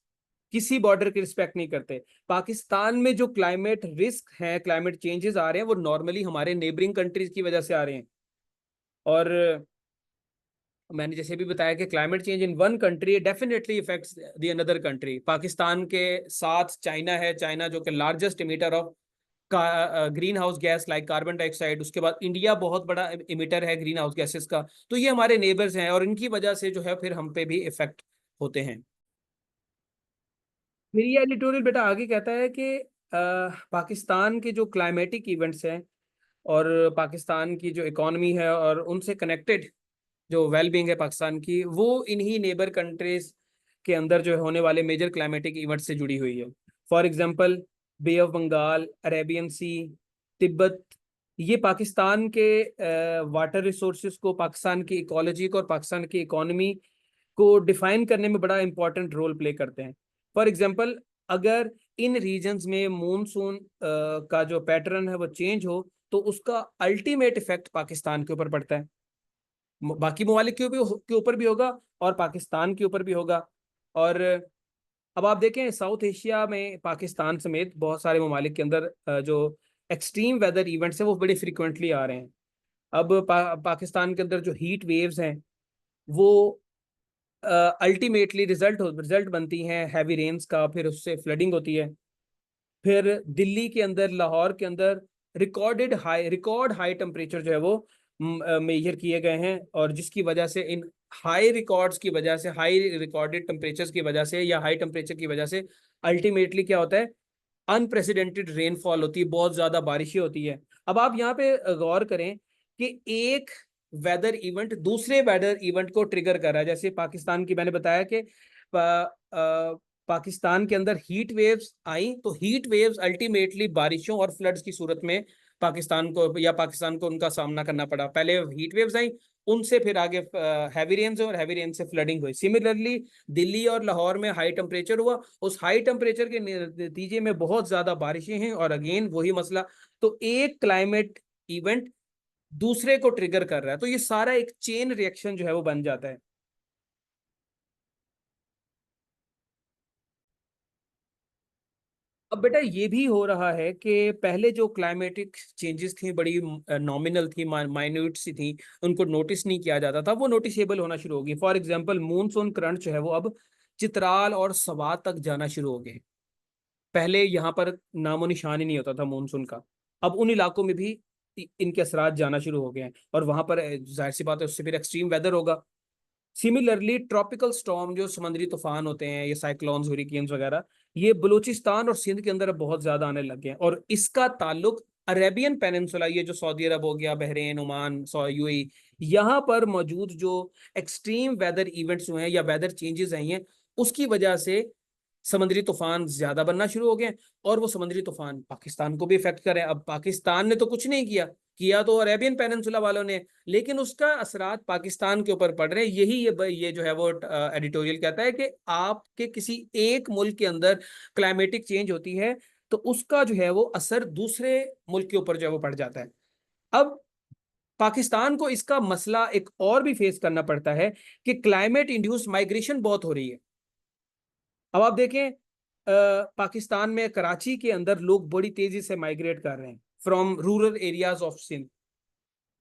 किसी बॉर्डर की रिस्पेक्ट नहीं करते। पाकिस्तान में जो क्लाइमेट रिस्क है, क्लाइमेट चेंजेस आ रहे हैं, वो नॉर्मली हमारे नेबरिंग कंट्रीज की वजह से आ रहे हैं। और मैंने जैसे भी बताया कि climate change in one country definitely effects the another country. Pakistan के साथ चाइना है, चाइना जो कि largest emitter of green house gas like carbon dioxide. उसके बाद इंडिया बहुत बड़ा इमिटर है ग्रीन हाउस गैसेस का। तो ये हमारे नेबर्स हैं, और इनकी वजह से जो है फिर हम पे भी इफेक्ट होते हैं। फिर ये एडिटोरियल बेटा आगे कहता है कि पाकिस्तान के जो क्लाइमेटिक इवेंट्स हैं और पाकिस्तान की जो इकोनॉमी है और उनसे कनेक्टेड जो वेलबींग है पाकिस्तान की, वो इन्हीं नेबर कंट्रीज के अंदर जो होने वाले मेजर क्लाइमेटिक इवेंट से जुड़ी हुई है। For example, Bay of Bengal, Arabian Sea, Tibet, ये पाकिस्तान के वाटर रिसोर्सेज को, पाकिस्तान की इकोलॉजी को और पाकिस्तान की इकोनॉमी को डिफाइन करने में बड़ा इंपॉर्टेंट रोल प्ले करते हैं। फॉर एग्जांपल, अगर इन रीजन्स में मानसून का जो पैटर्न है वो चेंज हो, तो उसका अल्टीमेट इफेक्ट पाकिस्तान के ऊपर पड़ता है। बाकी ममालिक के ऊपर भी होगा और पाकिस्तान के ऊपर भी होगा। और अब आप देखें, साउथ एशिया में पाकिस्तान समेत बहुत सारे ममालिक के अंदर जो एक्सट्रीम वेदर इवेंट्स हैं वो बड़े फ्रिक्वेंटली आ रहे हैं। अब पाकिस्तान के अंदर जो हीट वेव्स हैं वो अल्टीमेटली रिजल्ट बनती हैं हैवी रेन्स का, फिर उससे फ्लडिंग होती है। फिर दिल्ली के अंदर, लाहौर के अंदर रिकॉर्ड हाई टेम्परेचर जो है वो मेजर किए गए हैं, और जिसकी वजह से इन हाई रिकॉर्ड्स की वजह से, हाई रिकॉर्डेड टेम्परेचर्स की वजह से या हाई टेम्परेचर की वजह से अल्टीमेटली क्या होता है, अनप्रेसिडेंटेड रेनफॉल होती है, बहुत ज्यादा बारिशें होती है। अब आप यहाँ पे गौर करें कि एक वेदर इवेंट दूसरे वेदर इवेंट को ट्रिगर कर रहा है। जैसे पाकिस्तान की मैंने बताया कि पाकिस्तान के अंदर हीट वेव्स आई, तो हीट वेव्स अल्टीमेटली बारिशों और फ्लड्स की सूरत में पाकिस्तान को उनका सामना करना पड़ा। पहले हीट वेव्स आई, उनसे फिर आगे हैवी रेन्स और हैवी रेन से फ्लडिंग हुई। सिमिलरली दिल्ली और लाहौर में हाई टेम्परेचर हुआ, उस हाई टेम्परेचर के नतीजे में बहुत ज्यादा बारिशें हैं और अगेन वही मसला। तो एक क्लाइमेट इवेंट दूसरे को ट्रिगर कर रहा है, तो ये सारा एक चेन रिएक्शन जो है वो बन जाता है। अब बेटा ये भी हो रहा है कि पहले जो क्लाइमेटिक चेंजेस थी बड़ी नॉमिनल थी, माइन्यूट सी थी, उनको नोटिस नहीं किया जाता था, वो नोटिसेबल होना शुरू होगी। फॉर एग्जांपल मूनसून करंट जो है वो अब चित्राल और स्वात तक जाना शुरू हो गए। पहले यहाँ पर नामो निशान ही नहीं होता था मानसून का, अब उन इलाकों में भी इनके असरात जाना शुरू हो गए हैं और वहां पर जाहिर सी बात है उससे फिर एक्सट्रीम वेदर होगा। सिमिलरली ट्रॉपिकल स्टॉर्म जो समुद्री तूफान होते हैं, ये साइक्लोन्स, हुरिकेन्स वगैरह, ये बलूचिस्तान और सिंध के अंदर अब बहुत ज्यादा आने लग गए हैं। और इसका ताल्लुक अरेबियन पेनिनसुला, ये जो सऊदी अरब हो गया, बहरीन, ओमान, यूएई, यहाँ पर मौजूद जो एक्सट्रीम वेदर इवेंट्स हुए हैं या वेदर चेंजेस आई हैं, उसकी वजह से समुद्री तूफान ज्यादा बनना शुरू हो गए। और वो समुद्री तूफान पाकिस्तान को भी इफेक्ट करें। अब पाकिस्तान ने तो कुछ नहीं किया, किया तो अरेबियन पेनिनसुला वालों ने, लेकिन उसका असरात पाकिस्तान के ऊपर पड़ रहे हैं। यही ये जो है वो एडिटोरियल कहता है कि आपके किसी एक मुल्क के अंदर क्लाइमेटिक चेंज होती है तो उसका जो है वो असर दूसरे मुल्क के ऊपर जो है वो पड़ जाता है। अब पाकिस्तान को इसका मसला एक और भी फेस करना पड़ता है कि क्लाइमेट इंड्यूस माइग्रेशन बहुत हो रही है। अब आप देखें पाकिस्तान में कराची के अंदर लोग बड़ी तेजी से माइग्रेट कर रहे हैं from rural areas of Sindh.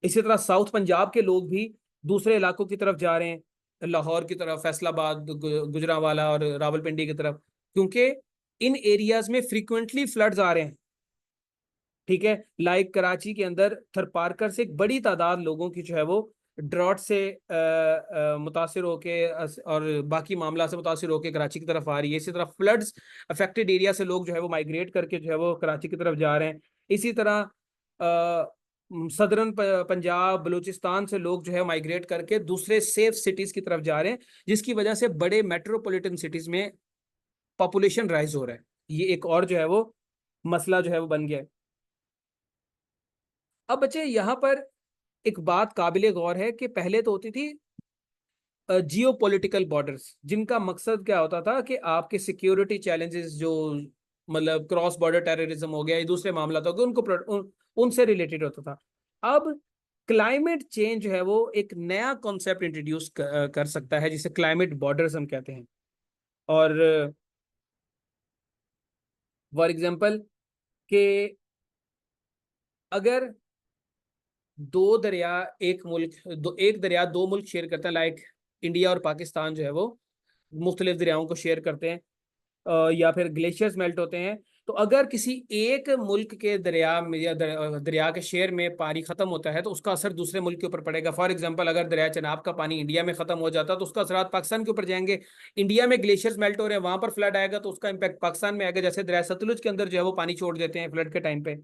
इसी तरह साउथ पंजाब के लोग भी दूसरे इलाकों की तरफ जा रहे हैं, लाहौर की तरफ, फैसलाबाद, गुजरांवाला और रावलपिंडी की तरफ, क्योंकि इन एरियाज में फ्रीक्वेंटली फ्लड्स आ रहे हैं। ठीक है, लाइक कराची के अंदर थरपारकर से एक बड़ी तादाद लोगों की जो है वो ड्रॉट से मुतासिर होके और बाकी मामला से मुतासिर होके कराची की तरफ आ रही है। इसी तरह फ्लड्स अफेक्टेड एरिया से लोग जो है वो माइग्रेट करके जो है वो कराची की तरफ जा रहे हैं। इसी तरह सदरन पंजाब, बलूचिस्तान से लोग जो है माइग्रेट करके दूसरे सेफ सिटीज की तरफ जा रहे हैं, जिसकी वजह से बड़े मेट्रोपॉलिटन सिटीज में पॉपुलेशन राइज हो रहा है। ये एक और जो है वो मसला जो है वो बन गया है। अब बच्चे यहाँ पर एक बात काबिले गौर है कि पहले तो होती थी जियो पॉलिटिकल बॉर्डर्स, जिनका मकसद क्या होता था कि आपके सिक्योरिटी चैलेंजेस जो मतलब क्रॉस बॉर्डर टेररिज्म हो गया या दूसरे मामला हो गए उनसे रिलेटेड होता था। अब क्लाइमेट चेंज है वो एक नया कॉन्सेप्ट इंट्रोड्यूस कर सकता है जिसे क्लाइमेट बॉर्डर्स हम कहते हैं। और फॉर एग्जांपल कि अगर दो दरिया एक दरिया दो मुल्क शेयर करते हैं, लाइक इंडिया और पाकिस्तान जो है वो मुख्तलिफ दरियाओं को शेयर करते हैं, या फिर ग्लेशियर्स मेल्ट होते हैं, तो अगर किसी एक मुल्क के दरिया में या दरिया के शेर में पानी खत्म होता है तो उसका असर दूसरे मुल्क के ऊपर पड़ेगा। फॉर एग्जांपल अगर दरिया चनाब का पानी इंडिया में खत्म हो जाता तो उसका असर पाकिस्तान के ऊपर जाएंगे। इंडिया में ग्लेशियर्स मेल्ट हो रहे हैं, वहां पर फ्लड आएगा तो उसका इम्पैक्ट पाकिस्तान में आएगा, जैसे दरिया सतलुज के अंदर जो है वो पानी छोड़ देते हैं फ्लड के टाइम पे।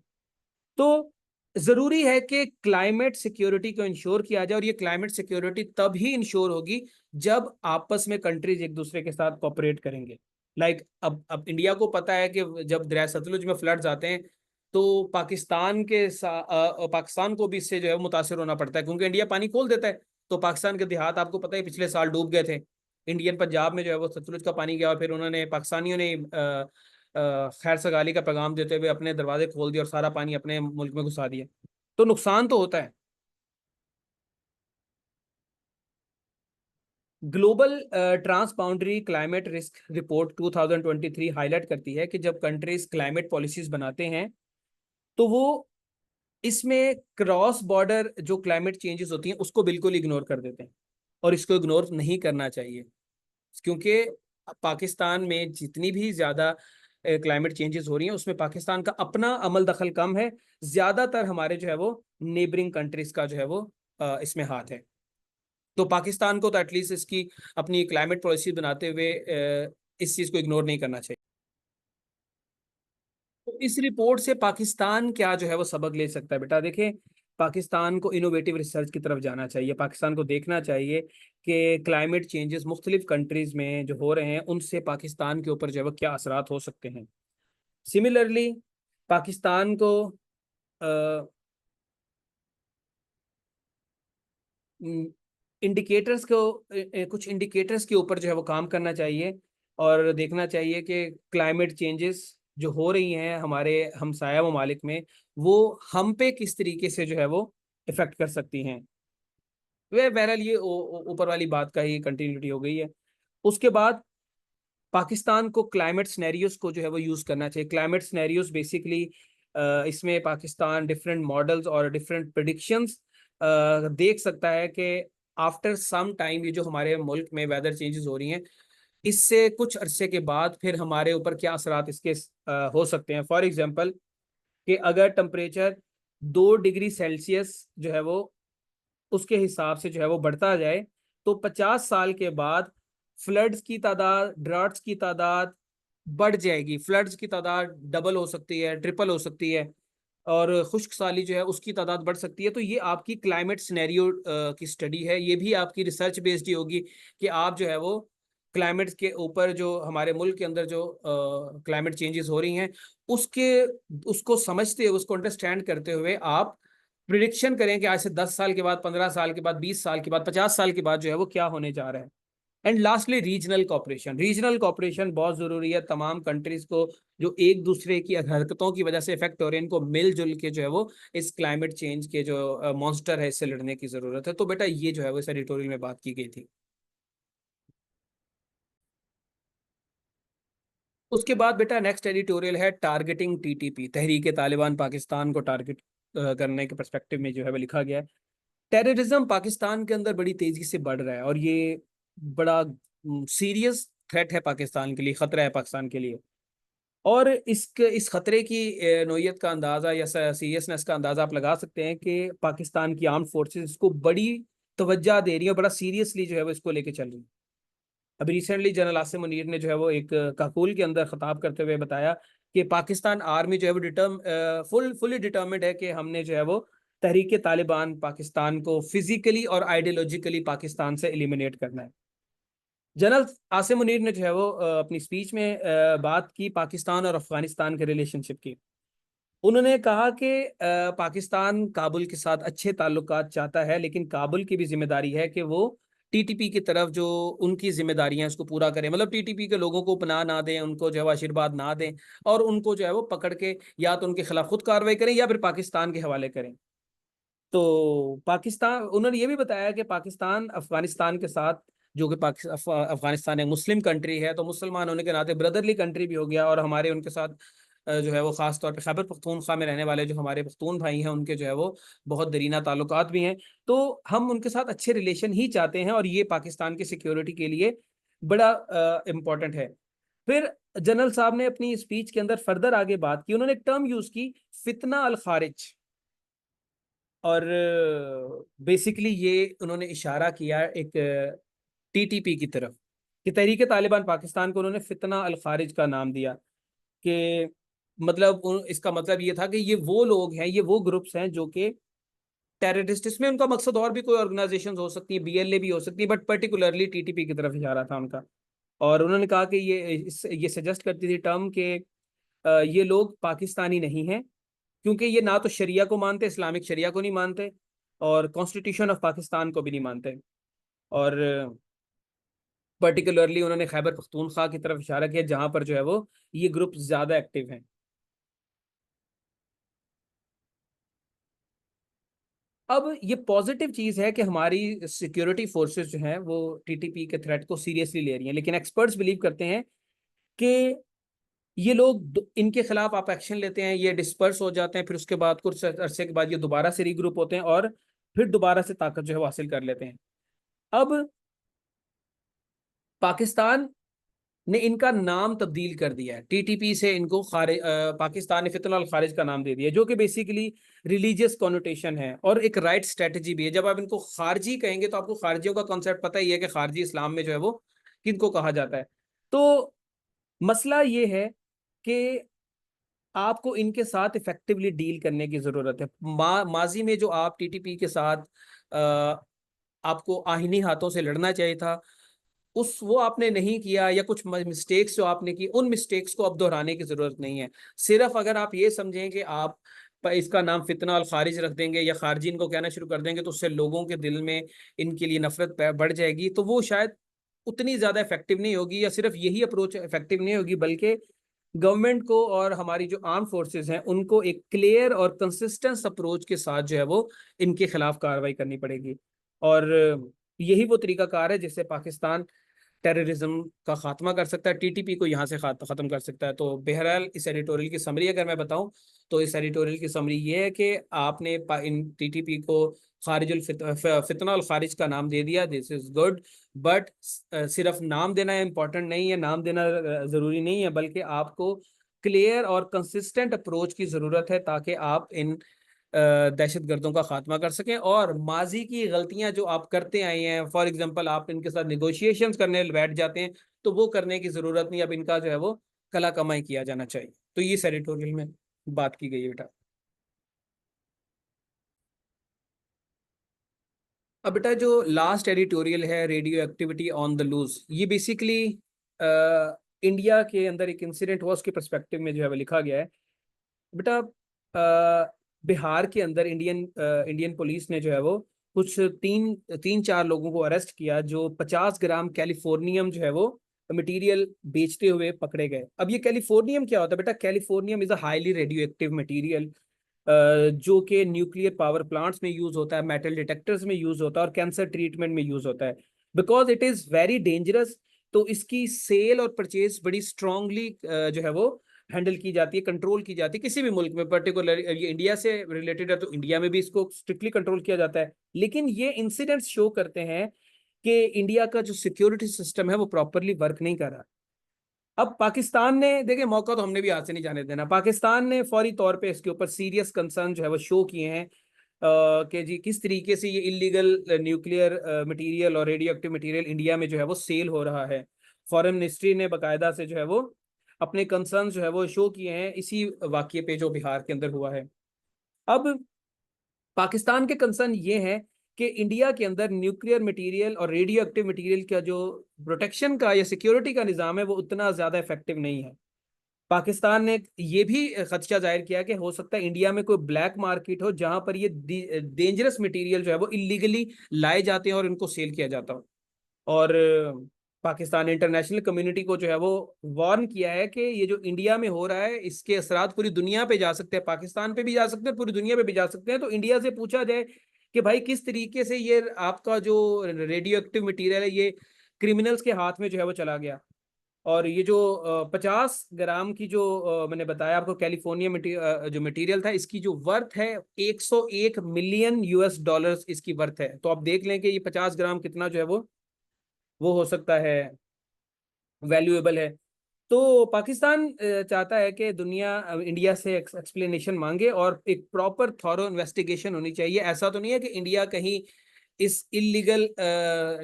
तो जरूरी है कि क्लाइमेट सिक्योरिटी को इंश्योर किया जाए, और ये क्लाइमेट सिक्योरिटी तब ही इंश्योर होगी जब आपस में कंट्रीज एक दूसरे के साथ कोऑपरेट करेंगे। अब इंडिया को पता है कि जब दरिया सतलुज में फ्लड्स आते हैं तो पाकिस्तान को भी इससे जो है मुतासिर होना पड़ता है, क्योंकि इंडिया पानी खोल देता है। तो पाकिस्तान के देहात आपको पता है पिछले साल डूब गए थे। इंडियन पंजाब में जो है वो सतलुज का पानी गया और फिर उन्होंने पाकिस्तानियों ने खैर सगाली का पैगाम देते हुए अपने दरवाजे खोल दिए और सारा पानी अपने मुल्क में घुसा दिया। तो नुकसान तो होता है। Global transboundary climate risk report 2023 highlight करती है कि जब कंट्रीज क्लाइमेट पॉलिसीज बनाते हैं तो वो इसमें क्रॉस बॉर्डर जो क्लाइमेट चेंजेस होती हैं उसको बिल्कुल इग्नोर कर देते हैं, और इसको इग्नोर नहीं करना चाहिए। क्योंकि पाकिस्तान में जितनी भी ज्यादा क्लाइमेट चेंजेस हो रही हैं उसमें पाकिस्तान का अपना अमल दखल कम है, ज्यादातर हमारे जो है वो नेबरिंग कंट्रीज का जो है वो इसमें हाथ है। तो पाकिस्तान को तो एटलीस्ट इसकी अपनी क्लाइमेट पॉलिसी बनाते हुए इस चीज को इग्नोर नहीं करना चाहिए। तो इस रिपोर्ट से पाकिस्तान क्या जो है वो सबक ले सकता है बेटा? देखिए, पाकिस्तान को इनोवेटिव रिसर्च की तरफ जाना चाहिए। पाकिस्तान को देखना चाहिए कि क्लाइमेट चेंजेस मुख्तलिफ कंट्रीज में जो हो रहे हैं उनसे पाकिस्तान के ऊपर जो है वो क्या असरात हो सकते हैं। सिमिलरली पाकिस्तान को इंडिकेटर्स को कुछ इंडिकेटर्स के ऊपर जो है वो काम करना चाहिए और देखना चाहिए कि क्लाइमेट चेंजेस जो हो रही हैं हमारे हमसाया ममालिक में, वो हम पे किस तरीके से जो है वो इफेक्ट कर सकती हैं। वे बहरहाल ये ऊपर वाली बात का ही कंटिन्यूटी हो गई है। उसके बाद पाकिस्तान को क्लाइमेट सिनेरियोज को जो है वो यूज़ करना चाहिए। क्लाइमेट सिनेरियोज बेसिकली इसमें पाकिस्तान डिफरेंट मॉडल्स और डिफरेंट प्रिडिक्शंस देख सकता है कि आफ्टर सम टाइम ये जो हमारे मुल्क में वेदर चेंजेस हो रही हैं, इससे कुछ अरसे के बाद फिर हमारे ऊपर क्या असरात इसके हो सकते हैं। फॉर एग्जांपल कि अगर टेम्परेचर 2 डिग्री सेल्सियस जो है वो उसके हिसाब से जो है वो बढ़ता जाए, तो 50 साल के बाद फ्लड्स की तादाद, ड्राट्स की तादाद बढ़ जाएगी। फ्लड्स की तादाद डबल हो सकती है, ट्रिपल हो सकती है, और खुश्क साली जो है उसकी तादाद बढ़ सकती है। तो ये आपकी क्लाइमेट सिनेरियो की स्टडी है, ये भी आपकी रिसर्च बेस्ड ही होगी कि आप जो है वो क्लाइमेट के ऊपर जो हमारे मुल्क के अंदर जो क्लाइमेट चेंजेस हो रही हैं उसके उसको समझते हुए, उसको अंडरस्टैंड करते हुए आप प्रिडिक्शन करें कि आज से 10 साल के बाद, 15 साल के बाद, 20 साल के बाद, 50 साल के बाद जो है वो क्या होने जा रहा है। And lastly regional cooperation. Regional cooperation बहुत जरूरी है। तमाम कंट्रीज को जो एक दूसरे की हरकतों की वजह से इफेक्ट हो रहे हैं, इनको मिलजुल के जो है वो इस क्लाइमेट चेंज के जो मॉन्स्टर है इससे लड़ने की जरूरत है। तो बेटा ये जो है वो इस एडिटोरियल में बात की गई थी। उसके बाद बेटा नेक्स्ट एडिटोरियल है टारगेटिंग टीटीपी, तहरीक तालिबान पाकिस्तान को टारगेट करने के पर्सपेक्टिव में जो है वो लिखा गया है। टेररिज्म पाकिस्तान के अंदर बड़ी तेजी से बढ़ रहा है और ये बड़ा सीरियस थ्रेट है पाकिस्तान के लिए, खतरा है पाकिस्तान के लिए। और इस खतरे की नोयत का अंदाज़ा या सीरियसनेस का अंदाज़ा आप लगा सकते हैं कि पाकिस्तान की आर्म फोर्सेस इसको बड़ी तवज्जो दे रही है और बड़ा सीरियसली जो है वो इसको लेके चल रही है। अभी रिसेंटली जनरल आसिम मुनीर ने जो है वो एक काकुल के अंदर खिताब करते हुए बताया कि पाकिस्तान आर्मी जो है वो फुली डिटर्मिंड है कि हमने जो है वो तहरीक तालिबान पाकिस्तान को फिजिकली और आइडियोलॉजिकली पाकिस्तान से एलिमिनेट करना है। जनरल आसिम मुनीर ने जो है वो अपनी स्पीच में बात की पाकिस्तान और अफगानिस्तान के रिलेशनशिप की। उन्होंने कहा कि पाकिस्तान काबुल के साथ अच्छे ताल्लुकात चाहता है, लेकिन काबुल की भी जिम्मेदारी है कि वो टीटीपी की तरफ जो उनकी जिम्मेदारियां हैं उसको पूरा करें। मतलब टीटीपी के लोगों को पनाह ना दें, उनको जो है वो आशीर्वाद ना दें, और उनको जो है वो पकड़ के या तो उनके खिलाफ खुद कार्रवाई करें या फिर पाकिस्तान के हवाले करें। तो पाकिस्तान, उन्होंने ये भी बताया कि पाकिस्तान अफगानिस्तान के साथ, जो कि अफगानिस्तान एक मुस्लिम कंट्री है, तो मुसलमान होने के नाते ब्रदरली कंट्री भी हो गया, और हमारे उनके साथ जो है वो खास तौर पे खैबर पख्तूनख्वा में रहने वाले जो हमारे पख्तून भाई हैं उनके जो है वो बहुत दरीना ताल्लुकात भी हैं। तो हम उनके साथ अच्छे रिलेशन ही चाहते हैं और ये पाकिस्तान की सिक्योरिटी के लिए बड़ा इम्पोर्टेंट है। फिर जनरल साहब ने अपनी स्पीच के अंदर फर्दर आगे बात की। उन्होंने एक टर्म यूज की, फितना अल खारिज। और बेसिकली ये उन्होंने इशारा किया एक टीटीपी की तरफ कि तहरीक तालिबान पाकिस्तान को उन्होंने फितना अल खारिज का नाम दिया। कि मतलब इसका मतलब ये था कि ये वो लोग हैं, ये वो ग्रुप्स हैं जो कि टेररिस्ट, इसमें उनका मकसद और भी कोई ऑर्गेनाइजेशन हो सकती है, बीएलए भी हो सकती है, बट पर्टिकुलरली टीटीपी की तरफ इशारा था उनका। और उन्होंने कहा कि ये सजेस्ट करती थी टर्म के ये लोग पाकिस्तानी नहीं हैं, क्योंकि ये ना तो शरिया को मानते, इस्लामिक शरिया को नहीं मानते, और कॉन्स्टिट्यूशन ऑफ पाकिस्तान को भी नहीं मानते। और पर्टिकुलरली उन्होंने खैबर पख्तूनख्वा की तरफ इशारा किया जहां पर जो है वो ये ग्रुप ज्यादा एक्टिव हैं। अब ये पॉजिटिव चीज है कि हमारी सिक्योरिटी फोर्सेस जो हैं वो टीटीपी के थ्रेट को सीरियसली ले रही हैं, लेकिन एक्सपर्ट्स बिलीव करते हैं कि ये लोग इनके खिलाफ आप एक्शन लेते हैं, ये डिस्पर्स हो जाते हैं, फिर उसके बाद कुछ अरसे के बाद ये दोबारा से रीग्रुप होते हैं और फिर दोबारा से ताकत जो है वो हासिल कर लेते हैं। अब पाकिस्तान ने इनका नाम तब्दील कर दिया है, टीटीपी से इनको खारिज, पाकिस्तान ने फितना अल खारिज का नाम दे दिया, जो कि बेसिकली रिलीजियस कॉनोटेशन है और एक राइट स्ट्रेटजी भी है। जब आप इनको खारजी कहेंगे तो आपको खारजियों का कॉन्सेप्ट पता ही है कि खारजी इस्लाम में जो है वो किनको कहा जाता है। तो मसला ये है कि आपको इनके साथ इफेक्टिवली डील करने की जरूरत है। माजी में जो आप टीटीपी के साथ आपको आहिनी हाथों से लड़ना चाहिए था, उस वो आपने नहीं किया, या कुछ मिस्टेक्स जो आपने की, उन मिस्टेक्स को अब दोहराने की जरूरत नहीं है। सिर्फ अगर आप ये समझें कि आप इसका नाम फितना अल खारिज रख देंगे या खारजीन को कहना शुरू कर देंगे तो उससे लोगों के दिल में इनके लिए नफरत बढ़ जाएगी, तो वो शायद उतनी ज्यादा इफेक्टिव नहीं होगी। या सिर्फ यही अप्रोच इफेक्टिव नहीं होगी, बल्कि गवर्नमेंट को और हमारी जो आर्म फोर्सेस हैं उनको एक क्लियर और कंसिस्टेंट अप्रोच के साथ जो है वो इनके खिलाफ कार्रवाई करनी पड़ेगी। और यही वो तरीकाकार है जिससे पाकिस्तान टेररिज्म का खात्मा कर सकता है, टीटीपी को यहाँ से खत्म कर सकता है। तो बहरहाल इस एडिटोरियल की समरी अगर मैं बताऊं, तो इस एडिटोरियल की समरी ये है कि आपने इन टीटीपी को खारिजुल फितना और खारिज का नाम दे दिया, दिस इज गुड, बट सिर्फ नाम देना इम्पोर्टेंट नहीं है, नाम देना जरूरी नहीं है, बल्कि आपको क्लियर और कंसिस्टेंट अप्रोच की जरूरत है ताकि आप इन दहशत गर्दों का खात्मा कर सकें। और माजी की गलतियां जो आप करते आए हैं, फॉर एग्जांपल आप इनके साथ निगोशिएशन करने बैठ जाते हैं, तो वो करने की जरूरत नहीं, अब इनका जो है वो कला कमाई किया जाना चाहिए। तो ये एडिटोरियल में बात की गई है बेटा। अब बेटा जो लास्ट एडिटोरियल है, radioactivity on the loose, ये बेसिकली इंडिया के अंदर एक इंसिडेंट हुआ, उसके पर्सपेक्टिव में जो है वो लिखा गया है। बेटा बिहार के अंदर इंडियन पुलिस ने जो है वो कुछ तीन तीन चार लोगों को अरेस्ट किया जो 50 ग्राम कैलिफोर्नियम जो है वो मटेरियल बेचते हुए पकड़े गए। अब ये कैलिफोर्नियम क्या होता है बेटा? Californium is a highly radio active material, जो कि न्यूक्लियर पावर प्लांट्स में यूज होता है, मेटल डिटेक्टर्स में यूज होता है और कैंसर ट्रीटमेंट में यूज होता है। Because it is very dangerous, तो इसकी सेल और परचेज बड़ी स्ट्रांगली जो है वो हैंडल की जाती है, कंट्रोल की जाती है किसी भी मुल्क में। पर्टिकुलर ये इंडिया से रिलेटेड है तो इंडिया में भी इसको स्ट्रिक्टली कंट्रोल किया जाता है। लेकिन ये इंसिडेंट्स शो करते हैं कि इंडिया का जो सिक्योरिटी सिस्टम है वो प्रॉपरली वर्क नहीं कर रहा। अब पाकिस्तान ने, देखिए मौका तो हमने भी हाथ से नहीं जाने देना, पाकिस्तान ने फौरी तौर पे इसके ऊपर सीरियस कंसर्न जो है वो शो किए हैं कि जी किस तरीके से ये इलीगल न्यूक्लियर मटेरियल और रेडियो एक्टिव मटेरियल इंडिया में जो है वो सेल हो रहा है। फॉरेन मिनिस्ट्री ने बाकायदा से जो है वो अपने कंसर्न जो है वो शो किए हैं इसी वाक्य पे जो बिहार के अंदर हुआ है। अब पाकिस्तान के कंसर्न ये है कि इंडिया के अंदर न्यूक्लियर मटेरियल और रेडियो एक्टिव मटेरियल का जो प्रोटेक्शन का या सिक्योरिटी का निज़ाम है वो उतना ज़्यादा इफेक्टिव नहीं है। पाकिस्तान ने ये भी खदशा जाहिर किया कि हो सकता है इंडिया में कोई ब्लैक मार्केट हो जहां पर ये डेंजरस मटेरियल जो है वो इलीगली लाए जाते हैं और इनको सेल किया जाता हो। और पाकिस्तान ने इंटरनेशनल कम्युनिटी को जो है वो वार्न किया है कि ये जो इंडिया में हो रहा है इसके असरात पूरी दुनिया पे जा सकते हैं, पाकिस्तान पे भी जा सकते हैं, पूरी दुनिया पे भी जा सकते हैं। तो इंडिया से पूछा जाए कि भाई किस तरीके से ये आपका जो रेडियो एक्टिव मटीरियल है ये क्रिमिनल्स के हाथ में जो है वो चला गया। और ये जो 50 ग्राम की जो मैंने बताया आपको कैलिफोर्निया जो मटेरियल था, इसकी जो वर्थ है 101 मिलियन यूएस डॉलर्स इसकी वर्थ है। तो आप देख लें कि ये 50 ग्राम कितना जो है वो हो सकता है वैल्यूएबल है। तो पाकिस्तान चाहता है कि दुनिया इंडिया से एक्सप्लेनेशन मांगे और एक प्रॉपर थॉरो इन्वेस्टिगेशन होनी चाहिए। ऐसा तो नहीं है कि इंडिया कहीं इस इलीगल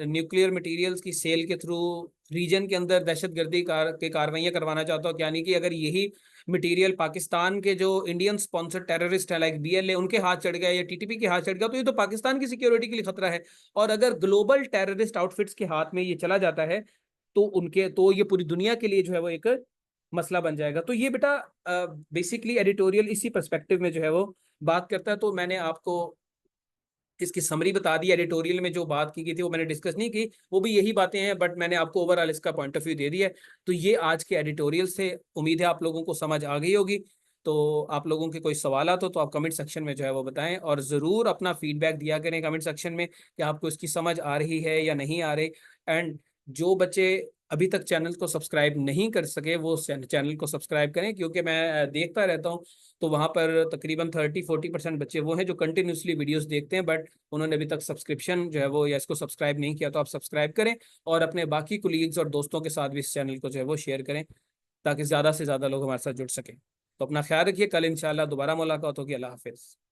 न्यूक्लियर मटेरियल्स की सेल के थ्रू रीजन के अंदर दहशतगर्दी के कार्रवाइयां करवाना चाहता हो। यानी कि अगर यही मटेरियल पाकिस्तान के जो इंडियन स्पॉन्सर टेररिस्ट है लाइक बीएलए उनके हाथ चढ़ गया या टीटीपी के हाथ चढ़ गया, तो ये तो पाकिस्तान की सिक्योरिटी के लिए खतरा है। और अगर ग्लोबल टेररिस्ट आउटफिट्स के हाथ में ये चला जाता है तो ये पूरी दुनिया के लिए जो है वो एक मसला बन जाएगा। तो ये बेटा बेसिकली एडिटोरियल इसी पर्सपेक्टिव में जो है वो बात करता है। तो मैंने आपको इसकी समरी बता दी। एडिटोरियल में जो बात की गई थी वो मैंने डिस्कस नहीं की, वो भी यही बातें हैं, बट मैंने आपको ओवरऑल इसका पॉइंट ऑफ व्यू दे दिया है। तो ये आज के एडिटोरियल से उम्मीद है आप लोगों को समझ आ गई होगी। तो आप लोगों के कोई सवाल हो तो आप कमेंट सेक्शन में जो है वो बताएं, और ज़रूर अपना फीडबैक दिया करें कमेंट सेक्शन में कि आपको इसकी समझ आ रही है या नहीं आ रही। एंड जो बच्चे अभी तक चैनल को सब्सक्राइब नहीं कर सके वो चैनल को सब्सक्राइब करें, क्योंकि मैं देखता रहता हूँ तो वहाँ पर तकरीबन 30-40% बच्चे वो हैं जो कंटिन्यूसली वीडियोस देखते हैं, बट उन्होंने अभी तक सब्सक्रिप्शन जो है वो या इसको सब्सक्राइब नहीं किया। तो आप सब्सक्राइब करें और अपने बाकी कुलीग्स और दोस्तों के साथ भी इस चैनल को जो है वो शेयर करें, ताकि ज़्यादा से ज़्यादा लोग हमारे साथ जुड़ सकें। तो अपना ख्याल रखिए, कल इंशाल्लाह दोबारा मुलाकात होगी। अल्लाह हाफिज़।